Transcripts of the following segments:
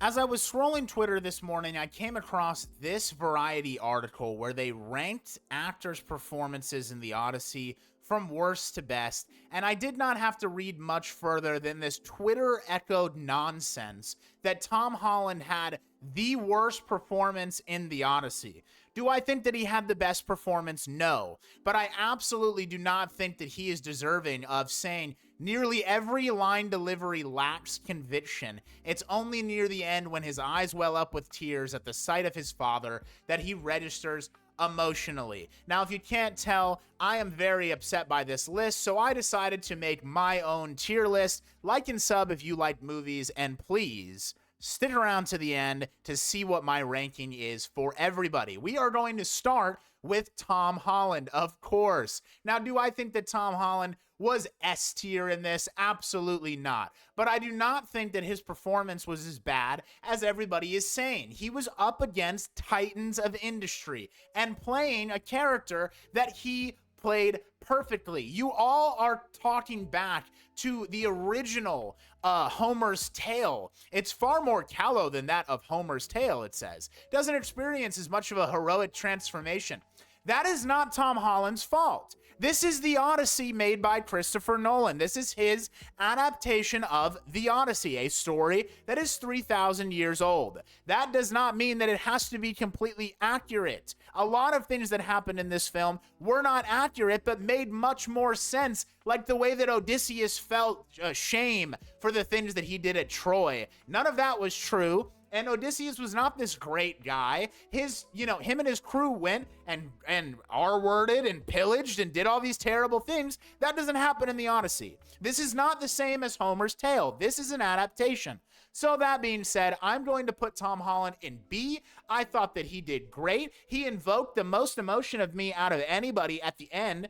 As I was scrolling Twitter this morning, I came across this Variety article where they ranked actors' performances in the Odyssey from worst to best, and I did not have to read much further than this Twitter echoed nonsense that Tom Holland had the worst performance in the Odyssey. Do I think that he had the best performance? No. But I absolutely do not think that he is deserving of saying nearly every line delivery lacks conviction. It's only near the end when his eyes well up with tears at the sight of his father that he registers emotionally. Now, if you can't tell, I am very upset by this list, so I decided to make my own tier list. Like and sub if you like movies, and please stick around to the end to see what my ranking is for everybody. We are going to start with Tom Holland, of course. Now, do I think that Tom Holland was S tier in this? Absolutely not. But I do not think that his performance was as bad as everybody is saying. He was up against titans of industry and playing a character that he played perfectly. You all are talking back to the original Homer's Tale. It's far more callow than that of Homer's Tale, it says. Doesn't experience as much of a heroic transformation. That is not Tom Holland's fault. This is the Odyssey made by Christopher Nolan. This is his adaptation of The Odyssey, a story that is 3,000 years old. That does not mean that it has to be completely accurate. A lot of things that happened in this film were not accurate, but made much more sense, like the way that Odysseus felt shame for the things that he did at Troy. None of that was true. And Odysseus was not this great guy. Him and his crew went and R-worded and pillaged and did all these terrible things. That doesn't happen in the Odyssey. This is not the same as Homer's Tale. This is an adaptation. So that being said, I'm going to put Tom Holland in B. I thought that he did great. He invoked the most emotion of me out of anybody at the end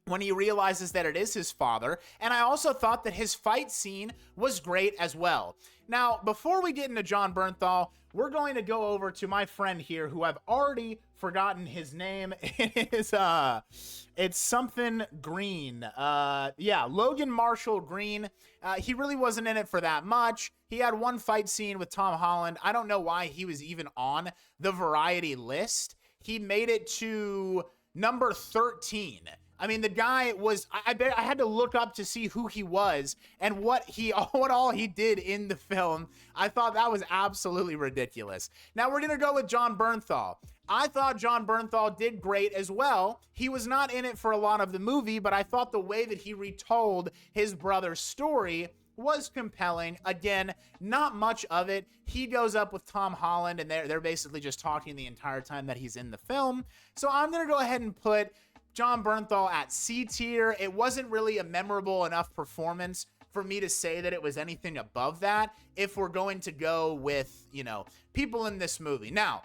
when he realizes that it is his father. And I also thought that his fight scene was great as well. Now, before we get into Jon Bernthal, we're going to go over to my friend here who I've already forgotten his name. It's something Green. Logan Marshall Green. He really wasn't in it for that much. He had one fight scene with Tom Holland. I don't know why he was even on the Variety list. He made it to number 13. I mean, the guy was, I had to look up to see who he was and what all he did in the film. I thought that was absolutely ridiculous. Now we're going to go with Jon Bernthal. I thought Jon Bernthal did great as well. He was not in it for a lot of the movie, but I thought the way that he retold his brother's story was compelling. Again, not much of it. He goes up with Tom Holland and they're basically just talking the entire time that he's in the film. So I'm going to go ahead and put Jon Bernthal at C tier. It wasn't really a memorable enough performance for me to say that it was anything above that if we're going to go with, people in this movie. Now,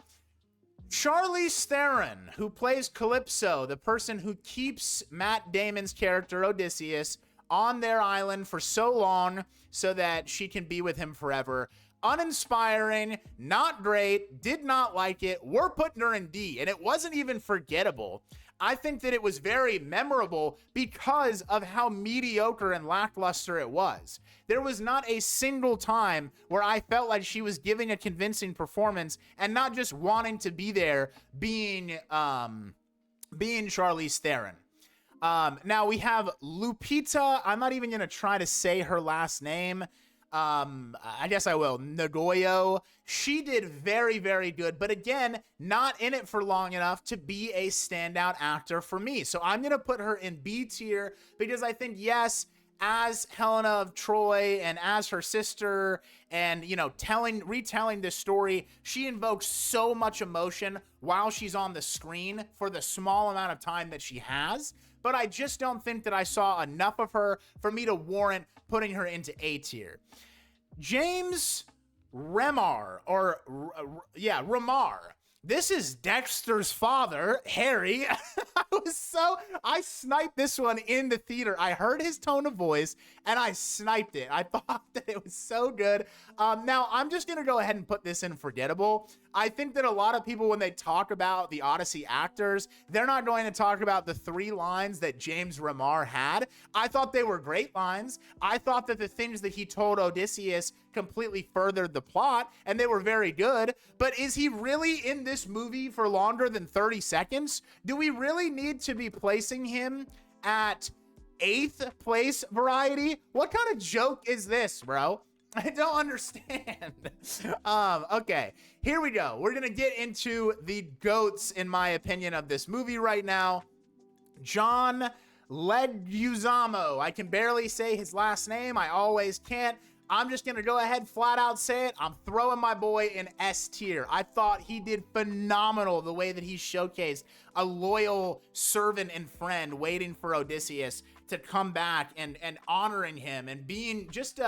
Charlize Theron, who plays Calypso, the person who keeps Matt Damon's character Odysseus on their island for so long so that she can be with him forever. Uninspiring, not great, did not like it. We're putting her in D, and it wasn't even forgettable. I think that it was very memorable because of how mediocre and lackluster it was. There was not a single time where I felt like she was giving a convincing performance and not just wanting to be there being Charlize Theron. Now we have Lupita. I'm not even going to try to say her last name. I guess I will. Nagoyo. She did very, very good, but again, not in it for long enough to be a standout actor for me. So I'm going to put her in B tier because I think, yes, as Helena of Troy and as her sister and, retelling this story, she invokes so much emotion while she's on the screen for the small amount of time that she has. But I just don't think that I saw enough of her for me to warrant putting her into A tier. James Remar, Remar. This is Dexter's father, Harry. I sniped this one in the theater. I heard his tone of voice and I sniped it. I thought that it was so good. Now I'm just going to go ahead and put this in forgettable. I think that a lot of people, when they talk about the Odyssey actors, they're not going to talk about the 3 lines that James Remar had. I thought they were great lines. I thought that the things that he told Odysseus completely furthered the plot, and they were very good. But is he really in this movie for longer than 30 seconds? Do we really need to be placing him at 8th place variety? What kind of joke is this, bro? I don't understand. Okay, here we go. We're gonna get into the GOATs, in my opinion, of this movie right now. John Leguizamo. I can barely say his last name. I always can't. I'm just gonna go ahead, flat out say it. I'm throwing my boy in S tier. I thought he did phenomenal the way that he showcased a loyal servant and friend waiting for Odysseus to come back, and honoring him and being just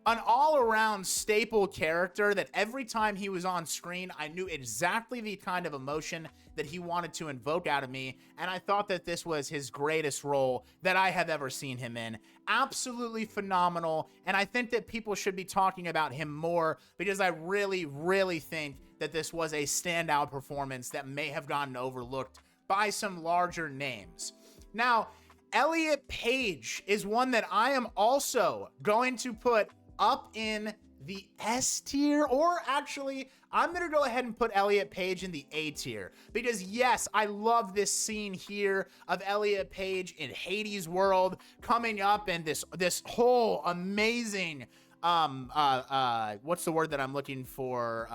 an all-around staple character that every time he was on screen, I knew exactly the kind of emotion that he wanted to invoke out of me, and I thought that this was his greatest role that I have ever seen him in. Absolutely phenomenal, and I think that people should be talking about him more, because I really, really think that this was a standout performance that may have gotten overlooked by some larger names. Now, Elliot Page is one that I am also going to put up in the S tier, or actually, I'm going to go ahead and put Elliot Page in the A tier, because yes, I love this scene here of Elliot Page in Hades' world coming up, and this whole amazing what's the word that I'm looking for,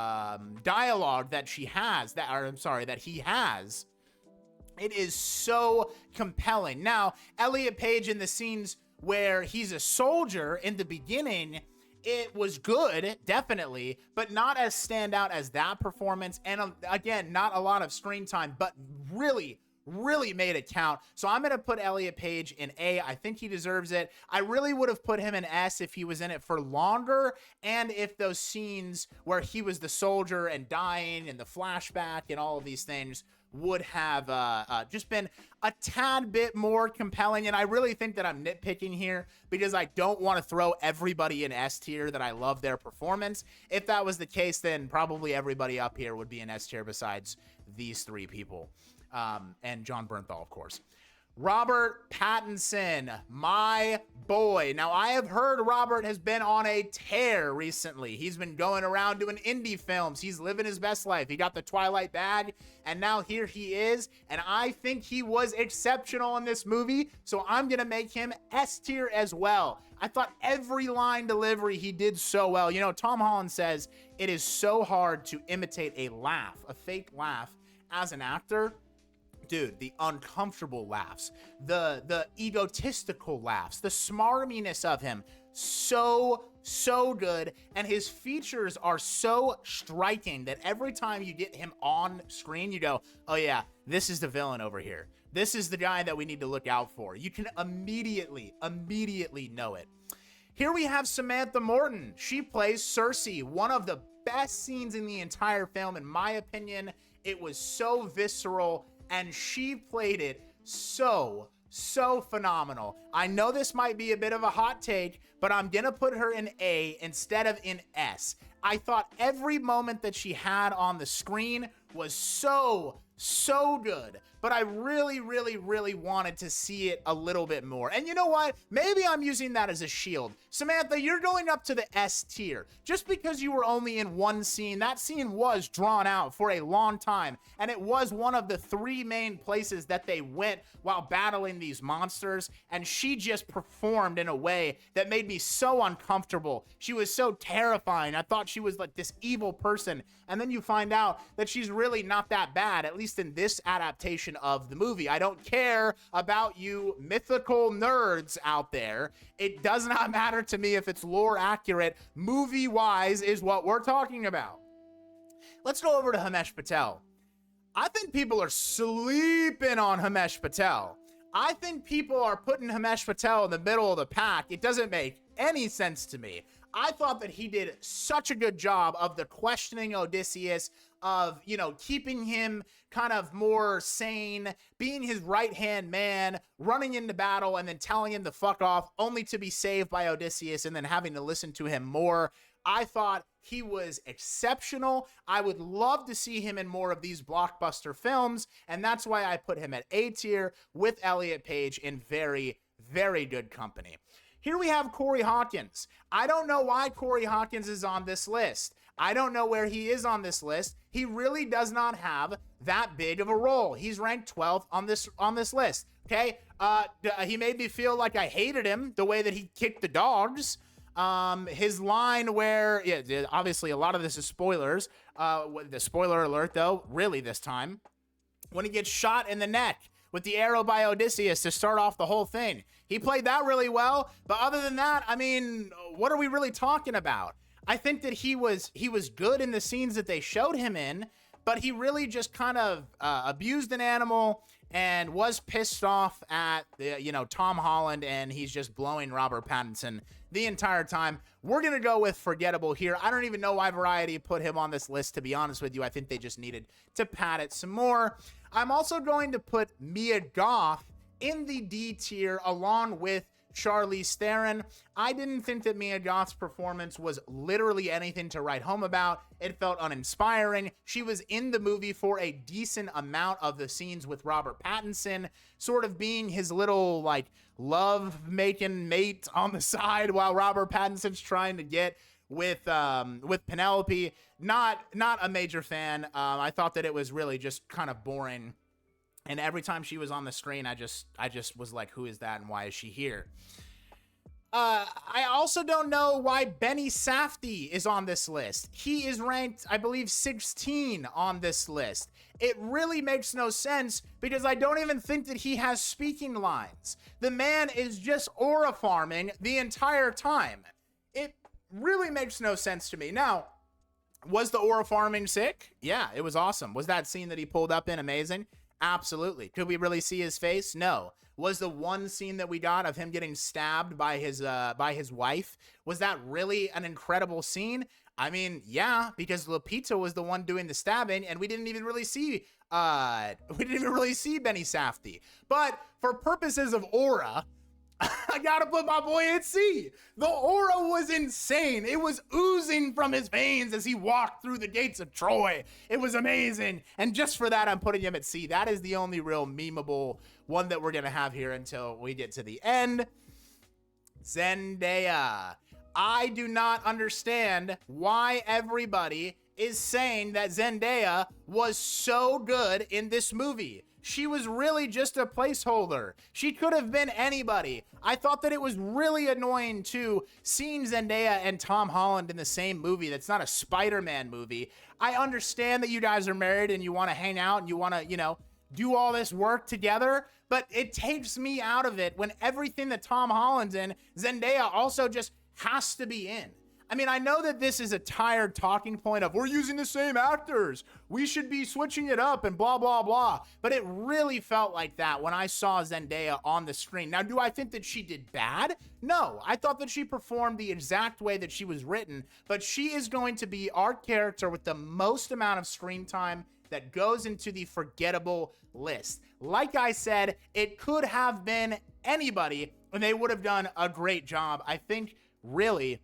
dialogue that he has. It is so compelling. Now, Elliot Page in the scenes where he's a soldier in the beginning, it was good, definitely, but not as standout as that performance. And again, not a lot of screen time, but really, really made it count. So I'm going to put Elliot Page in A. I think he deserves it. I really would have put him in S if he was in it for longer, and if those scenes where he was the soldier and dying and the flashback and all of these things would have just been a tad bit more compelling. And I really think that I'm nitpicking here, because I don't want to throw everybody in S tier that I love their performance. If that was the case, then probably everybody up here would be in S tier besides these 3 people. And John Bernthal, of course. Robert Pattinson, my boy. Now, I have heard Robert has been on a tear recently. He's been going around doing indie films. He's living his best life. He got the Twilight bag, and now here he is, and I think he was exceptional in this movie, so I'm going to make him S tier as well. I thought every line delivery he did so well. You know, Tom Holland says it is so hard to imitate a laugh, a fake laugh, as an actor. Dude, the uncomfortable laughs, the egotistical laughs, the smarminess of him, so good. And his features are so striking that every time you get him on screen, you go, oh yeah, this is the villain over here. This is the guy that we need to look out for. You can immediately know it. Here we have Samantha Morton. She plays Cersei, one of the best scenes in the entire film, in my opinion. It was so visceral, and she played it so phenomenal. I know this might be a bit of a hot take, but I'm gonna put her in A instead of in S. I thought every moment that she had on the screen was so good, but I really wanted to see it a little bit more. And you know what? Maybe I'm using that as a shield. Samantha, you're going up to the S tier. Just because you were only in one scene, that scene was drawn out for a long time, and it was one of the 3 main places that they went while battling these monsters, and she just performed in a way that made me so uncomfortable. She was so terrifying. I thought she was like this evil person, and then you find out that she's really not that bad, at least in this adaptation of the movie. I don't care about you mythical nerds out there. It does not matter to me if it's lore accurate. Movie-wise is what we're talking about. Let's go over to Himesh Patel. I think people are sleeping on Himesh Patel. I think people are putting Himesh Patel in the middle of the pack. It doesn't make any sense to me. I thought that he did such a good job of the questioning Odysseus, of, you know, keeping him kind of more sane, being his right-hand man, running into battle, and then telling him to fuck off, only to be saved by Odysseus and then having to listen to him more. I thought he was exceptional. I would love to see him in more of these blockbuster films, and that's why I put him at A tier with Elliot Page in very, very good company. Here we have Corey Hawkins. I don't know why Corey Hawkins is on this list. I don't know where he is on this list. He really does not have that big of a role. He's ranked 12th on this list. Okay, he made me feel like I hated him the way that he kicked the dogs. His line where, yeah, obviously a lot of this is spoilers. The spoiler alert though, really this time, when he gets shot in the neck with the arrow by Odysseus to start off the whole thing. He played that really well, but other than that, I mean, what are we really talking about? I think that he was good in the scenes that they showed him in, but he really just kind of abused an animal and was pissed off at Tom Holland, and he's just blowing Robert Pattinson the entire time. We're gonna go with forgettable here. I don't even know why Variety put him on this list, to be honest with you. I think they just needed to pad it some more. I'm also going to put Mia Goth in the D tier along with Charlize Theron. I didn't think that Mia Goth's performance was literally anything to write home about. It felt uninspiring. She was in the movie for a decent amount of the scenes with Robert Pattinson, sort of being his little like love-making mate on the side while Robert Pattinson's trying to get with Penelope. Not a major fan. I thought that it was really just kind of boring. And every time she was on the screen, I just was like, who is that and why is she here? I also don't know why Benny Safdie is on this list. He is ranked, I believe, 16 on this list. It really makes no sense because I don't even think that he has speaking lines. The man is just aura farming the entire time. It really makes no sense to me. Now, was the aura farming sick? Yeah, it was awesome. Was that scene that he pulled up in amazing? Absolutely. Could we really see his face? No. Was the one scene that we got of him getting stabbed by his wife, was that really an incredible scene? I mean, yeah, because Lupita was the one doing the stabbing, and we didn't even really see Benny Safdie. But for purposes of aura, I gotta put my boy at C. The aura was insane. It was oozing from his veins as he walked through the gates of Troy. It was amazing. And just for that, I'm putting him at C. That is the only real memeable one that we're gonna have here until we get to the end. Zendaya. I do not understand why everybody is saying that Zendaya was so good in this movie. She was really just a placeholder. She could have been anybody. I thought that it was really annoying too, seeing Zendaya and Tom Holland in the same movie that's not a Spider-Man movie. I understand that you guys are married and you want to hang out and you want to, do all this work together, but it takes me out of it when everything that Tom Holland's in, Zendaya also just has to be in. I mean, I know that this is a tired talking point of we're using the same actors, we should be switching it up and blah, blah, blah. But it really felt like that when I saw Zendaya on the screen. Now, do I think that she did bad? No, I thought that she performed the exact way that she was written, but she is going to be our character with the most amount of screen time that goes into the forgettable list. Like I said, it could have been anybody and they would have done a great job. I think really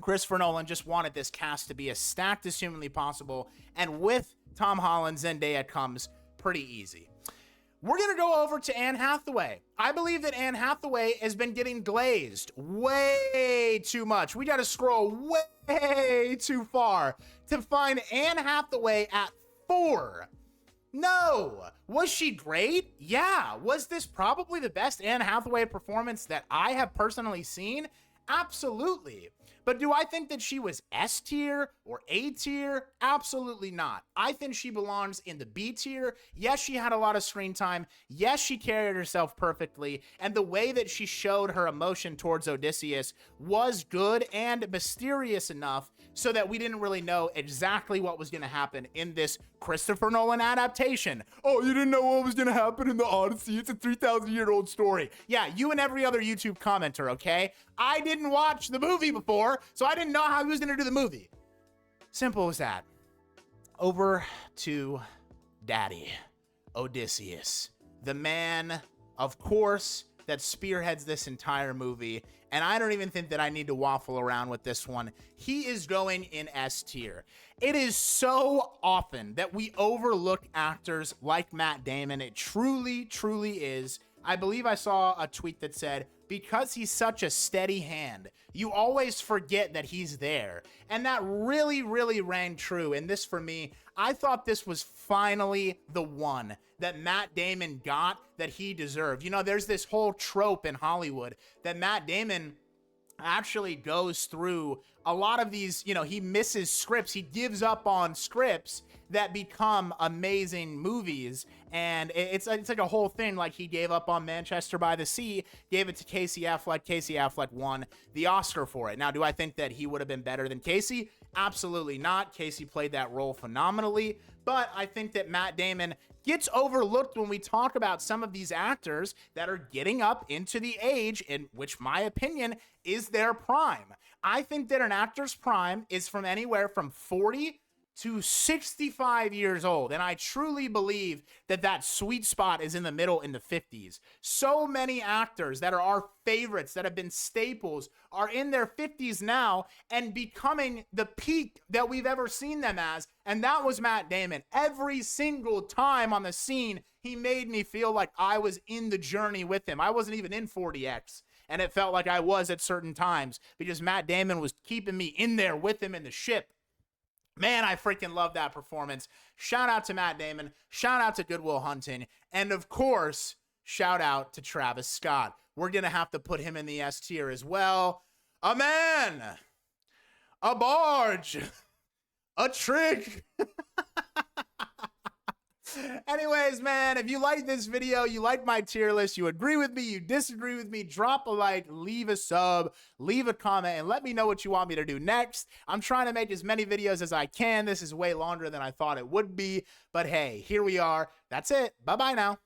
Christopher Nolan just wanted this cast to be as stacked as humanly possible, and with Tom Holland, Zendaya comes pretty easy. We're going to go over to Anne Hathaway. I believe that Anne Hathaway has been getting glazed way too much. We got to scroll way too far to find Anne Hathaway at 4. No. Was she great? Yeah. Was this probably the best Anne Hathaway performance that I have personally seen? Absolutely. But do I think that she was S tier or A tier? Absolutely not. I think she belongs in the B tier. Yes, she had a lot of screen time. Yes, she carried herself perfectly. And the way that she showed her emotion towards Odysseus was good and mysterious enough so that we didn't really know exactly what was going to happen in this Christopher Nolan adaptation. Oh, you didn't know what was going to happen in the Odyssey? It's a 3,000-year-old story. Yeah, you and every other YouTube commenter, okay? I didn't watch the movie before, so I didn't know how he was going to do the movie. Simple as that. Over to Daddy, Odysseus, the man, of course, that spearheads this entire movie, and I don't even think that I need to waffle around with this one. He is going in S tier. It is so often that we overlook actors like Matt Damon. It truly, truly is. I believe I saw a tweet that said, because he's such a steady hand, you always forget that he's there. And that really, really rang true. And this, for me, I thought this was finally the one that Matt Damon got that he deserved. You know, there's this whole trope in Hollywood that Matt Damon actually goes through a lot of these, you know, he misses scripts. He gives up on scripts that become amazing movies. And it's like a whole thing. Like, he gave up on Manchester by the Sea, gave it to Casey Affleck. Casey Affleck won the Oscar for it. Now, do I think that he would have been better than Casey? Absolutely not. Casey played that role phenomenally. But I think that Matt Damon gets overlooked when we talk about some of these actors that are getting up into the age in which, my opinion, is their prime. I think that an actor's prime is from anywhere from 40 to 65 years old. And I truly believe that that sweet spot is in the middle, in the 50s. So many actors that are our favorites, that have been staples, are in their 50s now and becoming the peak that we've ever seen them as. And that was Matt Damon. Every single time on the scene, he made me feel like I was in the journey with him. I wasn't even in 40X. And it felt like I was at certain times because Matt Damon was keeping me in there with him in the ship. Man, I freaking love that performance. Shout out to Matt Damon. Shout out to Good Will Hunting. And of course, shout out to Travis Scott. We're going to have to put him in the S tier as well. A man, a barge, a trick. Anyways, man, if you like this video, you like my tier list, you agree with me, you disagree with me, drop a like, leave a sub, leave a comment, and let me know what you want me to do next. I'm trying to make as many videos as I can. This is way longer than I thought it would be, but hey, here we are. That's it. Bye-bye now.